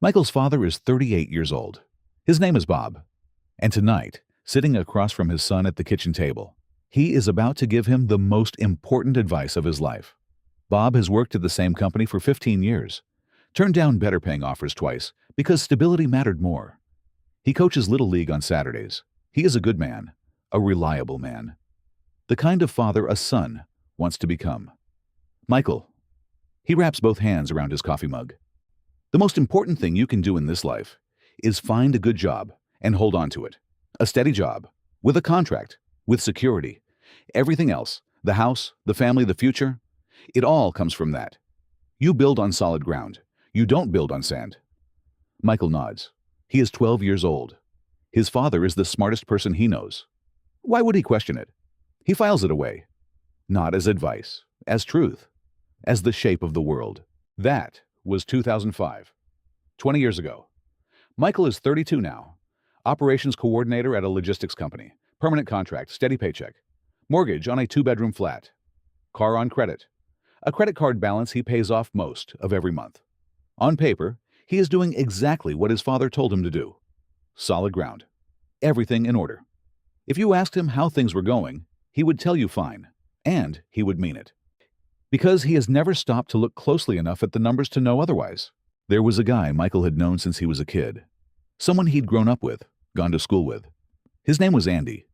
Michael's father is 38 years old. His name is Bob. And tonight, sitting across from his son at the kitchen table, he is about to give him the most important advice of his life. Bob has worked at the same company for 15 years, turned down better paying offers twice because stability mattered more. He coaches Little League on Saturdays. He is a good man, a reliable man, the kind of father a son wants to become. Michael. He wraps both hands around his coffee mug. The most important thing you can do in this life is find a good job and hold on to it. A steady job, with a contract, with security. Everything else, the house, the family, the future, it all comes from that. You build on solid ground. You don't build on sand. Michael nods. He is 12 years old. His father is the smartest person he knows. Why would he question it? He files it away. Not as advice, as truth, as the shape of the world. That was 2005. 20 years ago. Michael is 32 now. Operations coordinator at a logistics company. Permanent contract, steady paycheck. Mortgage on a 2-bedroom flat. Car on credit. A credit card balance he pays off most of every month. On paper, he is doing exactly what his father told him to do. Solid ground. Everything in order. If you asked him how things were going, he would tell you fine, and he would mean it. Because he has never stopped to look closely enough at the numbers to know otherwise. There was a guy Michael had known since he was a kid. Someone he'd grown up with, gone to school with. His name was Andy.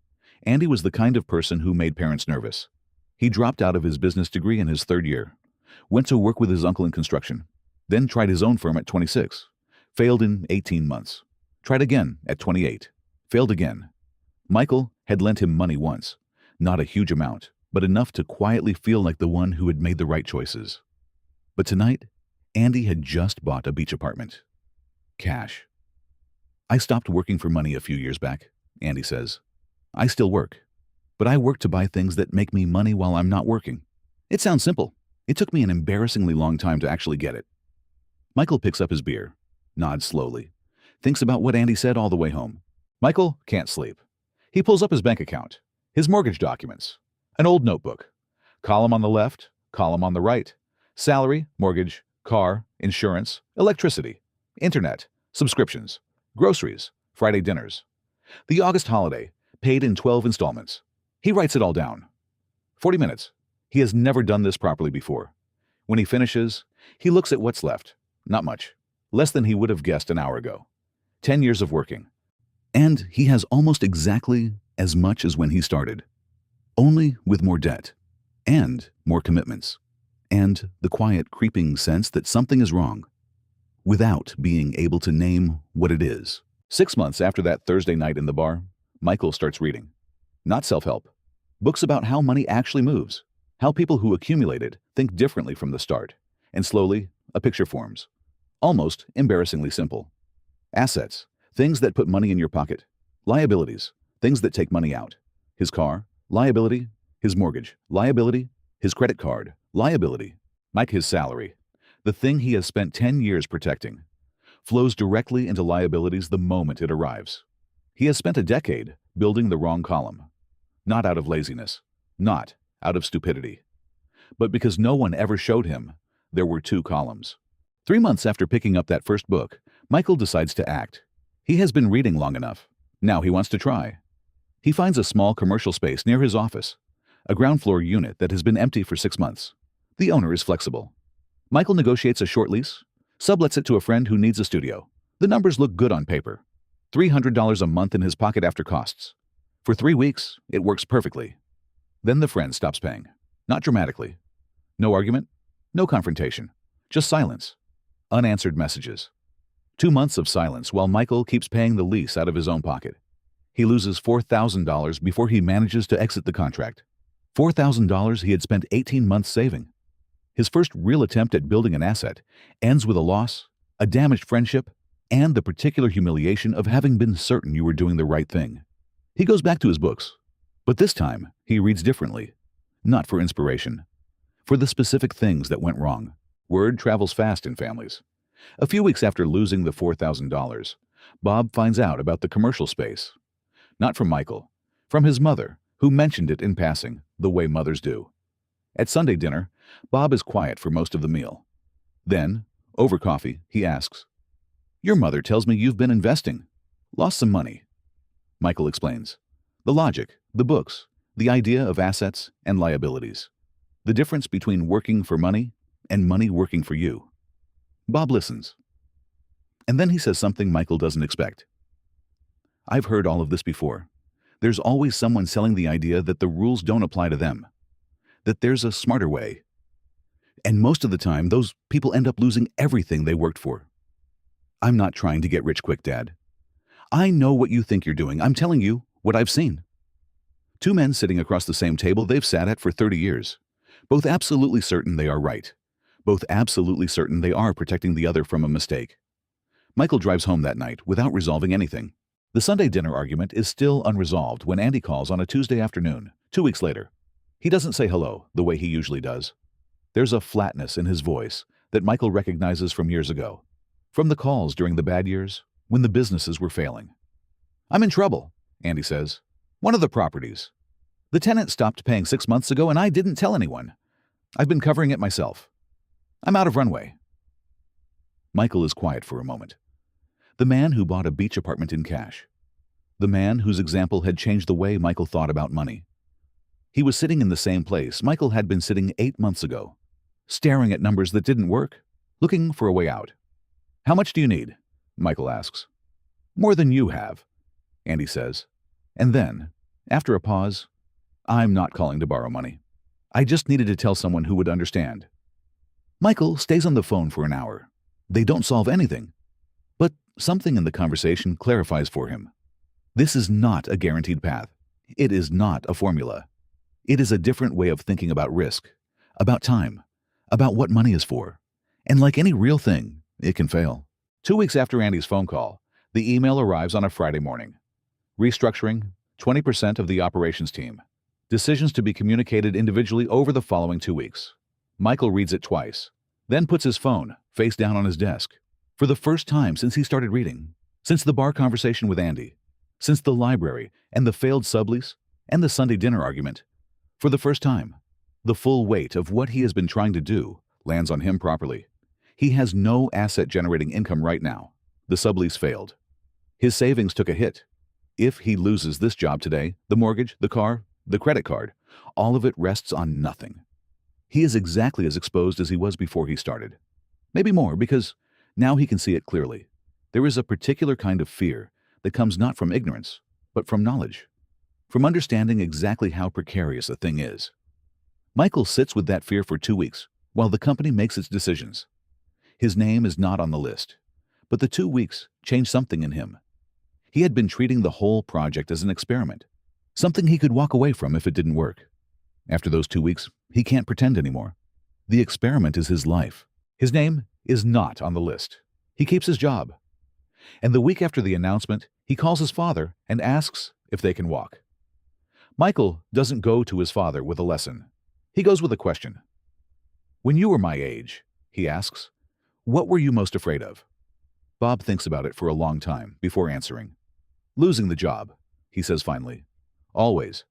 Andy was the kind of person who made parents nervous. He dropped out of his business degree in his 3rd year, went to work with his uncle in construction, then tried his own firm at 26, failed in 18 months, tried again at 28, failed again. Michael had lent him money once, not a huge amount, but enough to quietly feel like the one who had made the right choices. But tonight, Andy had just bought a beach apartment. Cash. I stopped working for money a few years back, Andy says. I still work, but I work to buy things that make me money while I'm not working. It sounds simple. It took me an embarrassingly long time to actually get it. Michael picks up his beer, nods slowly, thinks about what Andy said all the way home. Michael can't sleep. He pulls up his bank account, his mortgage documents, an old notebook. Column on the left, column on the right. Salary, mortgage, car, insurance, electricity, internet, subscriptions, groceries, Friday dinners. The August holiday, paid in 12 installments. He writes it all down. 40 minutes. He has never done this properly before. When he finishes, he looks at what's left. Not much. Less than he would have guessed an hour ago. 10 years of working. And he has almost exactly as much as when he started. Only with more debt. And more commitments. And the quiet, creeping sense that something is wrong. Without being able to name what it is. 6 months after that Thursday night in the bar, Michael starts reading. Not self-help. Books about how money actually moves. How people who accumulate it think differently from the start. And slowly, a picture forms. Almost embarrassingly simple. Assets. Things that put money in your pocket. Liabilities. Things that take money out. His car. Liability. His mortgage. Liability. His credit card. Liability. Mike, his salary. The thing he has spent 10 years protecting. Flows directly into liabilities the moment it arrives. He has spent a decade building the wrong column. Not out of laziness. Not out of stupidity. But because no one ever showed him there were 2 columns. 3 months after picking up that first book, Michael decides to act. He has been reading long enough. Now he wants to try. He finds a small commercial space near his office, a ground floor unit that has been empty for 6 months. The owner is flexible. Michael negotiates a short lease, sublets it to a friend who needs a studio. The numbers look good on paper. $300 a month in his pocket after costs. For 3 weeks, it works perfectly. Then the friend stops paying. Not dramatically. No argument, no confrontation, just silence. Unanswered messages. 2 months of silence while Michael keeps paying the lease out of his own pocket. He loses $4,000 before he manages to exit the contract. $4,000 he had spent 18 months saving. His first real attempt at building an asset ends with a loss, a damaged friendship, and the particular humiliation of having been certain you were doing the right thing. He goes back to his books, but this time he reads differently. Not for inspiration. For the specific things that went wrong. Word travels fast in families. A few weeks after losing the $4,000, Bob finds out about the commercial space. Not from Michael, from his mother, who mentioned it in passing, the way mothers do. At Sunday dinner, Bob is quiet for most of the meal. Then, over coffee, he asks, Your mother tells me you've been investing. Lost some money. Michael explains. The logic, the books, the idea of assets and liabilities. The difference between working for money and money working for you. Bob listens. And then he says something Michael doesn't expect. I've heard all of this before. There's always someone selling the idea that the rules don't apply to them, that there's a smarter way. And most of the time, those people end up losing everything they worked for. I'm not trying to get rich quick, Dad. I know what you think you're doing. I'm telling you what I've seen. Two men sitting across the same table they've sat at for 30 years, both absolutely certain they are right, both absolutely certain they are protecting the other from a mistake. Michael drives home that night without resolving anything. The Sunday dinner argument is still unresolved when Andy calls on a Tuesday afternoon, 2 weeks later. He doesn't say hello the way he usually does. There's a flatness in his voice that Michael recognizes from years ago, from the calls during the bad years when the businesses were failing. I'm in trouble, Andy says. One of the properties. The tenant stopped paying 6 months ago and I didn't tell anyone. I've been covering it myself. I'm out of runway. Michael is quiet for a moment. The man who bought a beach apartment in cash. The man whose example had changed the way Michael thought about money. He was sitting in the same place Michael had been sitting 8 months ago, staring at numbers that didn't work, looking for a way out. How much do you need? Michael asks. More than you have, Andy says. And then, after a pause, I'm not calling to borrow money. I just needed to tell someone who would understand. Michael stays on the phone for an hour. They don't solve anything. But something in the conversation clarifies for him. This is not a guaranteed path. It is not a formula. It is a different way of thinking about risk, about time, about what money is for. And like any real thing, it can fail. 2 weeks after Andy's phone call, the email arrives on a Friday morning. Restructuring, 20% of the operations team. Decisions to be communicated individually over the following 2 weeks. Michael reads it twice, then puts his phone face down on his desk. For the first time since he started reading, since the bar conversation with Andy, since the library and the failed sublease and the Sunday dinner argument, for the first time, the full weight of what he has been trying to do lands on him properly. He has no asset-generating income right now. The sublease failed. His savings took a hit. If he loses this job today, the mortgage, the car, the credit card, all of it rests on nothing. He is exactly as exposed as he was before he started. Maybe more, because now he can see it clearly. There is a particular kind of fear that comes not from ignorance, but from knowledge, from understanding exactly how precarious a thing is. Michael sits with that fear for 2 weeks while the company makes its decisions. His name is not on the list, but the 2 weeks changed something in him. He had been treating the whole project as an experiment, something he could walk away from if it didn't work. After those 2 weeks, he can't pretend anymore. The experiment is his life. His name is not on the list. He keeps his job. And the week after the announcement, he calls his father and asks if they can walk. Michael doesn't go to his father with a lesson. He goes with a question. When you were my age, he asks, what were you most afraid of? Bob thinks about it for a long time before answering. Losing the job, he says finally. Always.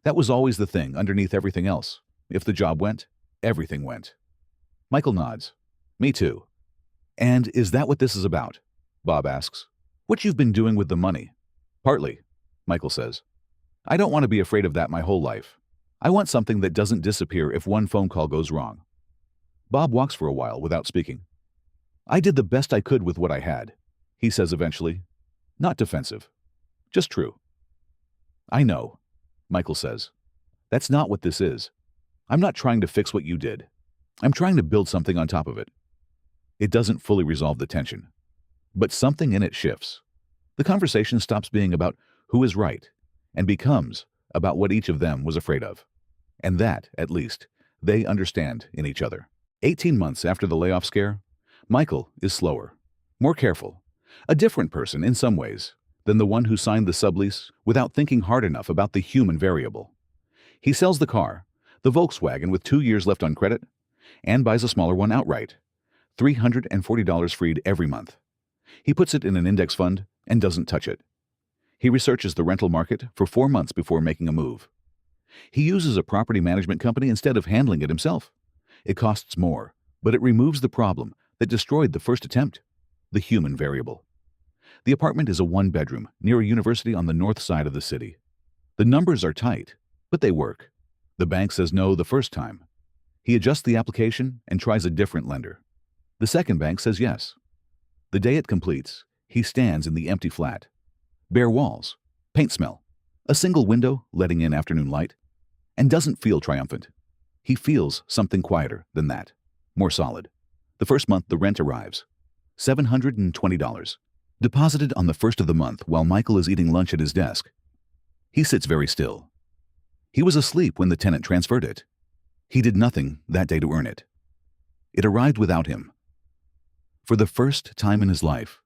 That was always the thing underneath everything else. If the job went, everything went. Michael nods. Me too. And is that what this is about? Bob asks. What you've been doing with the money? Partly, Michael says. I don't want to be afraid of that my whole life. I want something that doesn't disappear if one phone call goes wrong. Bob walks for a while without speaking. I did the best I could with what I had, he says eventually. Not defensive. Just true. I know, Michael says. That's not what this is. I'm not trying to fix what you did. I'm trying to build something on top of it. It doesn't fully resolve the tension, but something in it shifts. The conversation stops being about who is right and becomes about what each of them was afraid of. And that, at least, they understand in each other. 18 months after the layoff scare, Michael is slower, more careful, a different person in some ways than the one who signed the sublease without thinking hard enough about the human variable. He sells the car, the Volkswagen with 2 years left on credit, and buys a smaller one outright, $340 freed every month. He puts it in an index fund and doesn't touch it. He researches the rental market for 4 months before making a move. He uses a property management company instead of handling it himself. It costs more, but it removes the problem that destroyed the first attempt. the human variable. The apartment is a one-bedroom near a university on the north side of the city. The numbers are tight, but they work. The bank says no the first time. He adjusts the application and tries a different lender. The second bank says yes. The day it completes, he stands in the empty flat. Bare walls, paint smell, a single window letting in afternoon light, and doesn't feel triumphant. He feels something quieter than that, more solid. The first month the rent arrives, $720, deposited on the first of the month while Michael is eating lunch at his desk. He sits very still. He was asleep when the tenant transferred it. He did nothing that day to earn it. It arrived without him. For the first time in his life,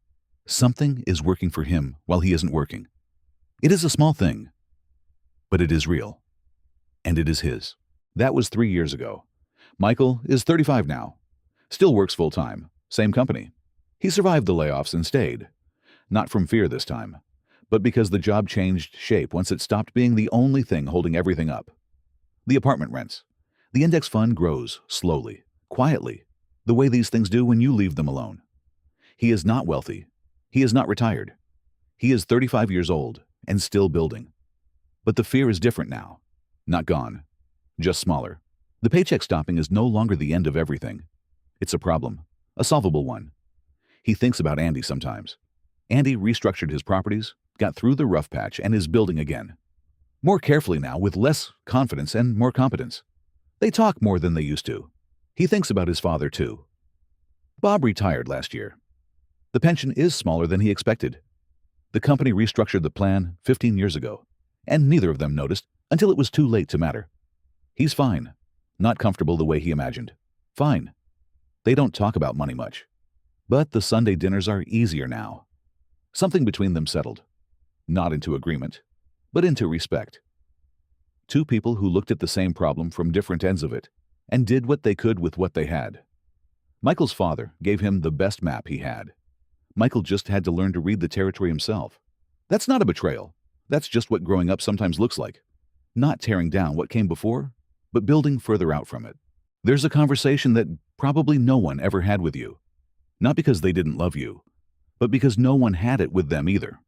something is working for him while he isn't working. It is a small thing, but it is real. And it is his. That was 3 years ago. Michael is 35 now. Still works full-time. Same company. He survived the layoffs and stayed. Not from fear this time, but because the job changed shape once it stopped being the only thing holding everything up. The apartment rents. The index fund grows slowly, quietly, the way these things do when you leave them alone. He is not wealthy. He is not retired. He is 35 years old and still building. But the fear is different now. Not gone. Just smaller. The paycheck stopping is no longer the end of everything. It's a problem, a solvable one. He thinks about Andy sometimes. Andy restructured his properties, got through the rough patch, and is building again. More carefully now, with less confidence and more competence. They talk more than they used to. He thinks about his father, too. Bob retired last year. The pension is smaller than he expected. The company restructured the plan 15 years ago, and neither of them noticed until it was too late to matter. He's fine. Not comfortable the way he imagined. Fine. They don't talk about money much. But the Sunday dinners are easier now. Something between them settled. Not into agreement, but into respect. Two people who looked at the same problem from different ends of it and did what they could with what they had. Michael's father gave him the best map he had. Michael just had to learn to read the territory himself. That's not a betrayal. That's just what growing up sometimes looks like. Not tearing down what came before, but building further out from it. There's a conversation that probably no one ever had with you. Not because they didn't love you, but because no one had it with them either.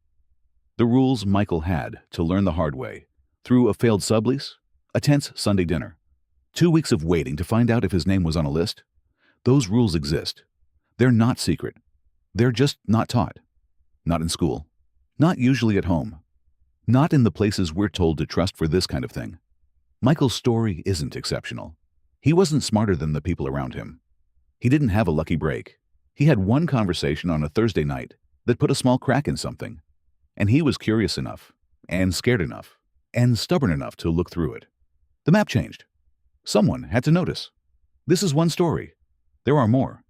The rules Michael had to learn the hard way, through a failed sublease, a tense Sunday dinner, 2 weeks of waiting to find out if his name was on a list. Those rules exist. They're not secret. They're just not taught. Not in school. Not usually at home. Not in the places we're told to trust for this kind of thing. Michael's story isn't exceptional. He wasn't smarter than the people around him. He didn't have a lucky break. He had one conversation on a Thursday night that put a small crack in something. And he was curious enough, and scared enough, and stubborn enough to look through it. The map changed. Someone had to notice. This is one story. There are more.